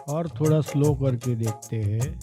और थोड़ा स्लो करके देखते हैं।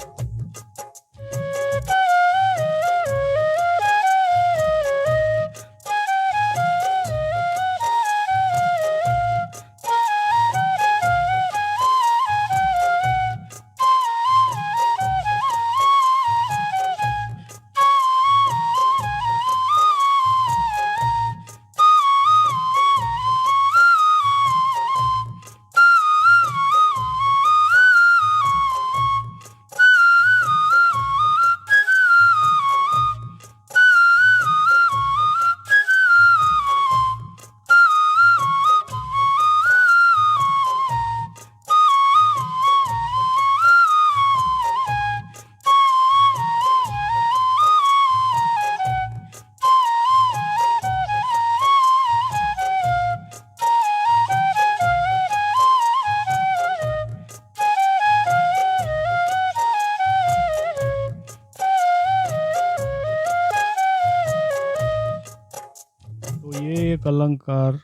तो ये एक अलंकार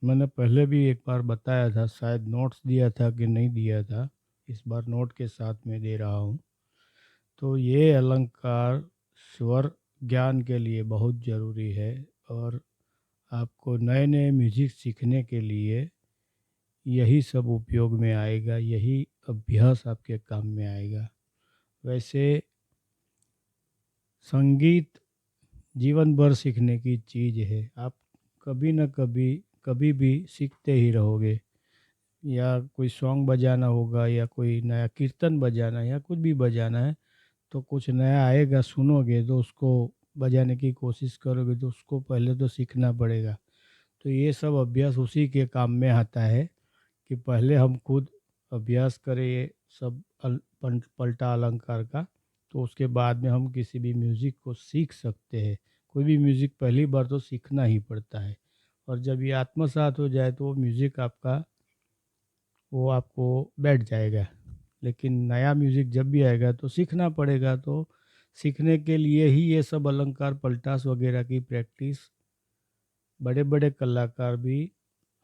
मैंने पहले भी एक बार बताया था, शायद नोट्स दिया था कि नहीं दिया था, इस बार नोट के साथ में दे रहा हूँ। तो ये अलंकार स्वर ज्ञान के लिए बहुत ज़रूरी है, और आपको नए नए म्यूजिक सीखने के लिए यही सब उपयोग में आएगा, यही अभ्यास आपके काम में आएगा। वैसे संगीत जीवन भर सीखने की चीज़ है, आप कभी न कभी कभी भी सीखते ही रहोगे। या कोई सॉन्ग बजाना होगा, या कोई नया कीर्तन बजाना है, या कुछ भी बजाना है, तो कुछ नया आएगा, सुनोगे तो उसको बजाने की कोशिश करोगे, तो उसको पहले तो सीखना पड़ेगा। तो ये सब अभ्यास उसी के काम में आता है कि पहले हम खुद अभ्यास करें ये सब पलटा अलंकार का, तो उसके बाद में हम किसी भी म्यूज़िक को सीख सकते हैं। कोई भी म्यूज़िक पहली बार तो सीखना ही पड़ता है, और जब ये आत्मसात हो जाए तो वो म्यूज़िक आपका, वो आपको बैठ जाएगा। लेकिन नया म्यूज़िक जब भी आएगा तो सीखना पड़ेगा। तो सीखने के लिए ही ये सब अलंकार पलटास वगैरह की प्रैक्टिस, बड़े बड़े कलाकार भी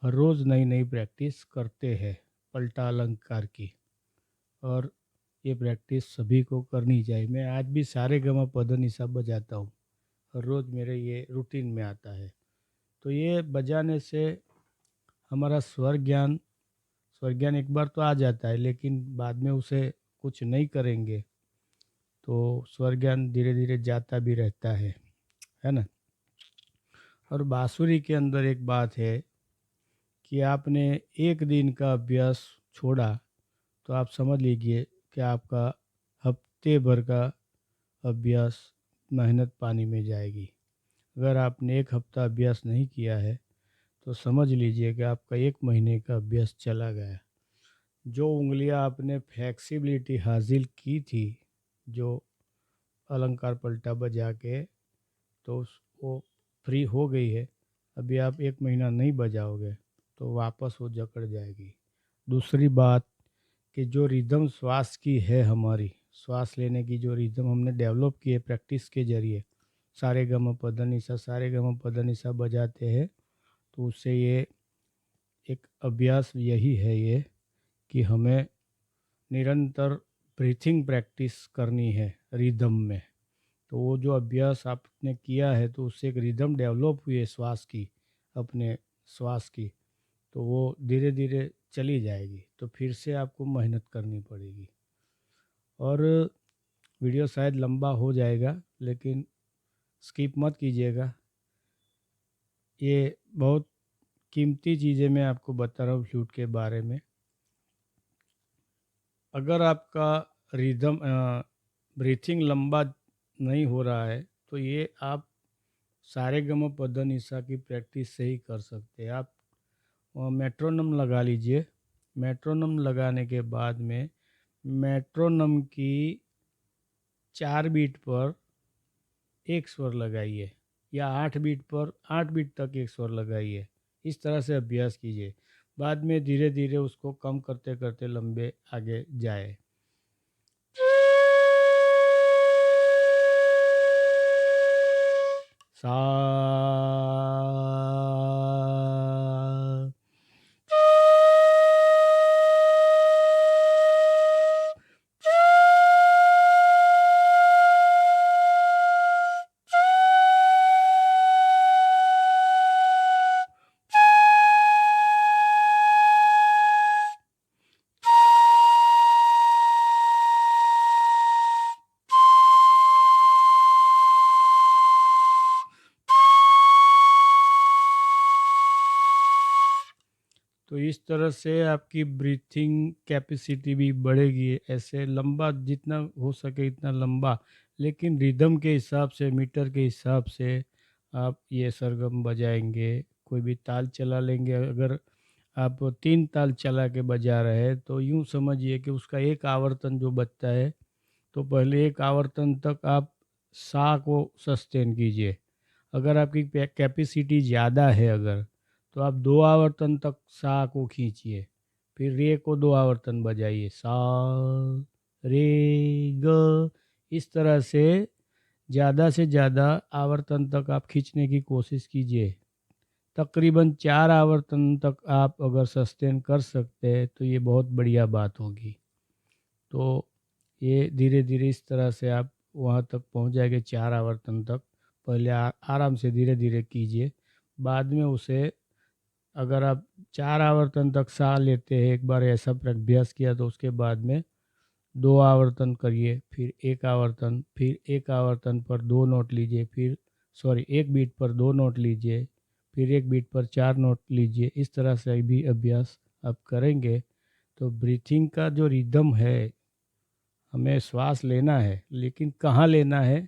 हर रोज़ नई नई प्रैक्टिस करते हैं पलटा अलंकार की। और ये प्रैक्टिस सभी को करनी चाहिए। मैं आज भी सारे गमा पद निसा बजाता हूँ, हर रोज़ मेरे ये रूटीन में आता है। तो ये बजाने से हमारा स्वर ज्ञान एक बार तो आ जाता है, लेकिन बाद में उसे कुछ नहीं करेंगे तो स्वर ज्ञान धीरे धीरे जाता भी रहता है ना। और बांसुरी के अंदर एक बात है कि आपने एक दिन का अभ्यास छोड़ा तो आप समझ लीजिए कि आपका हफ्ते भर का अभ्यास मेहनत पानी में जाएगी। अगर आपने एक हफ्ता अभ्यास नहीं किया है तो समझ लीजिए कि आपका एक महीने का अभ्यास चला गया। जो उंगलियां आपने फ्लेक्सिबिलिटी हासिल की थी, जो अलंकार पलटा बजा के, तो वो फ्री हो गई है। अभी आप एक महीना नहीं बजाओगे तो वापस वो जकड़ जाएगी। दूसरी बात कि जो रिदम श्वास की है, हमारी श्वास लेने की जो रिदम हमने डेवलप की है प्रैक्टिस के जरिए, सारे गम पद निसा सारे गम पद निसा बजाते हैं, तो उससे ये एक अभ्यास यही है ये कि हमें निरंतर ब्रीथिंग प्रैक्टिस करनी है रिदम में। तो वो जो अभ्यास आपने किया है तो उससे एक रिदम डेवलप हुई है श्वास की, अपने श्वास की, तो वो धीरे धीरे चली जाएगी। तो फिर से आपको मेहनत करनी पड़ेगी। और वीडियो शायद लंबा हो जाएगा, लेकिन स्किप मत कीजिएगा। ये बहुत कीमती चीज़ें मैं आपको बता रहा हूँ फ्लूट के बारे में। अगर आपका रिदम ब्रीथिंग लंबा नहीं हो रहा है तो ये आप सारे गम पद निशा की प्रैक्टिस से ही कर सकते हैं। आप मेट्रोनम लगा लीजिए। मेट्रोनम लगाने के बाद में मेट्रोनम की 4 बीट पर एक स्वर लगाइए, या 8 बीट पर 8 बीट तक एक स्वर लगाइए। इस तरह से अभ्यास कीजिए। बाद में धीरे धीरे उसको कम करते करते लंबे आगे जाए। सा इस तरह से आपकी ब्रीथिंग कैपेसिटी भी बढ़ेगी, ऐसे लंबा जितना हो सके इतना लंबा, लेकिन रिदम के हिसाब से, मीटर के हिसाब से आप ये सरगम बजाएंगे। कोई भी ताल चला लेंगे, अगर आप 3 ताल चला के बजा रहे हैं तो यूँ समझिए कि उसका एक आवर्तन जो बजता है, तो पहले एक आवर्तन तक आप सा को सस्टेन कीजिए। अगर आपकी कैपेसिटी ज़्यादा है अगर, तो आप 2 आवर्तन तक सा को खींचिए, फिर रे को 2 आवर्तन बजाइए, सा, रे, ग। इस तरह से ज़्यादा आवर्तन तक आप खींचने की कोशिश कीजिए। तकरीबन 4 आवर्तन तक आप अगर सस्टेन कर सकते हैं तो ये बहुत बढ़िया बात होगी। तो ये धीरे-धीरे इस तरह से आप वहाँ तक पहुँच जाएँगे 4 आवर्तन तक। पहले आराम से धीरे-धीरे कीजिए, बाद में उसे, अगर आप 4 आवर्तन तक साह लेते हैं, एक बार ऐसा अभ्यास किया तो उसके बाद में 2 आवर्तन करिए, फिर 1 आवर्तन, फिर 1 आवर्तन पर 2 नोट लीजिए, फिर 1 बीट पर 2 नोट लीजिए, फिर 1 बीट पर 4 नोट लीजिए। इस तरह से भी अभ्यास आप करेंगे तो ब्रीथिंग का जो रिदम है, हमें श्वास लेना है, लेकिन कहाँ लेना है,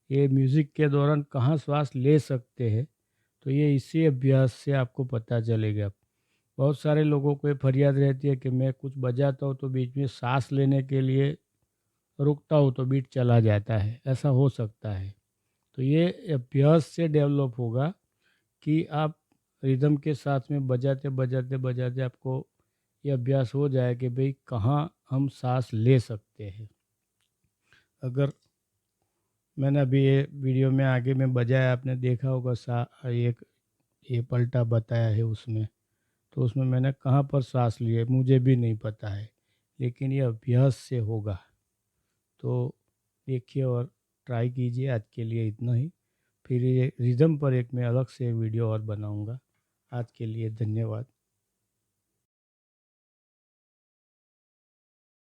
ये म्यूज़िक के दौरान कहाँ श्वास ले सकते हैं, तो ये इसी अभ्यास से आपको पता चलेगा। बहुत सारे लोगों को ये फरियाद रहती है कि मैं कुछ बजाता हूँ तो बीच में सांस लेने के लिए रुकता हूँ तो बीट चला जाता है, ऐसा हो सकता है। तो ये अभ्यास से डेवलप होगा कि आप रिदम के साथ में बजाते बजाते बजाते आपको ये अभ्यास हो जाए कि भाई कहाँ हम सांस ले सकते हैं। अगर मैंने अभी ये वीडियो में आगे में बजाया, आपने देखा होगा एक ये पलटा बताया है उसमें, तो उसमें मैंने कहाँ पर सांस ली है मुझे भी नहीं पता है, लेकिन ये अभ्यास से होगा। तो देखिए और ट्राई कीजिए। आज के लिए इतना ही, फिर ये रिदम पर एक मैं अलग से वीडियो और बनाऊंगा। आज के लिए धन्यवाद।